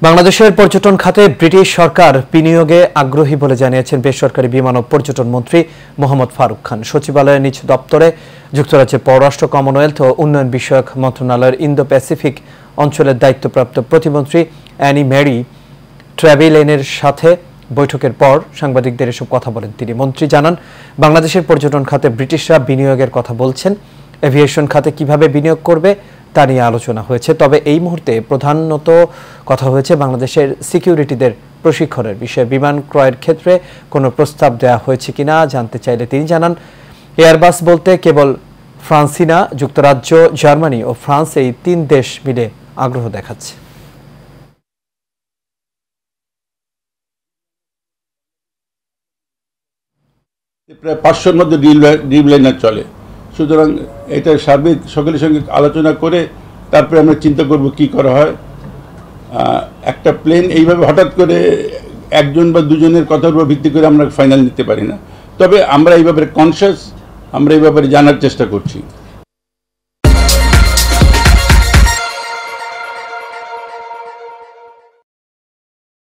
বাংলাদেশের পর্যটন খাতে ব্রিটিশ সরকার বিনিয়োগে আগ্রহী বলে জানিয়েছেন বেসরকারি বিমান ও পর্যটন মন্ত্রী মোহাম্মদ ফারুক খান। সচিবালয়ের নিজ দপ্তরে যুক্তরাজ্যের পররাষ্ট্র, কমনওয়েলথ ও উন্নয়ন বিষয়ক মন্ত্রণালয়ের ইন্দো প্যাসিফিক অঞ্চলের দায়িত্বপ্রাপ্ত প্রতিমন্ত্রী অ্যানি ম্যারি ট্র্যাভিলেনের সাথে বৈঠকের পর সাংবাদিকদের এসব কথা বলেন তিনি। মন্ত্রী জানান, বাংলাদেশের পর্যটন খাতে ব্রিটিশরা বিনিয়োগের কথা বলছেন। এভিয়েশন খাতে কিভাবে বিনিয়োগ করবে তা নিয়ে আলোচনা হয়েছে। তবে এই মুহূর্তে প্রধানত কথা হয়েছে বাংলাদেশের সিকিউরিটিদের প্রশিক্ষণের বিষয়ে। বিমান ক্রয়ের ক্ষেত্রে কোনো প্রস্তাব দেওয়া হয়েছে কিনা জানতে চাইলে তিনি জানান, এয়ারবাস বলতে কেবল ফ্রান্সই না, যুক্তরাজ্য, জার্মানি ও ফ্রান্স এই ৩ দেশ মিলে আগ্রহ দেখাচ্ছে। প্রায় 500-র মধ্যে ড্রিম লাইনার চলে, সুতরাং এটা সার্বিক সকলের সঙ্গে আলোচনা করে তারপরে আমরা চিন্তা করব কি করা হয়। একটা প্লেন এইভাবে হঠাৎ করে একজন বা দুজনের কথার উপর ভিত্তি করে আমরা ফাইনাল নিতে পারি না। তবে আমরা এই ব্যাপারে কনসিয়াস, আমরা এই ব্যাপারে জানার চেষ্টা করছি।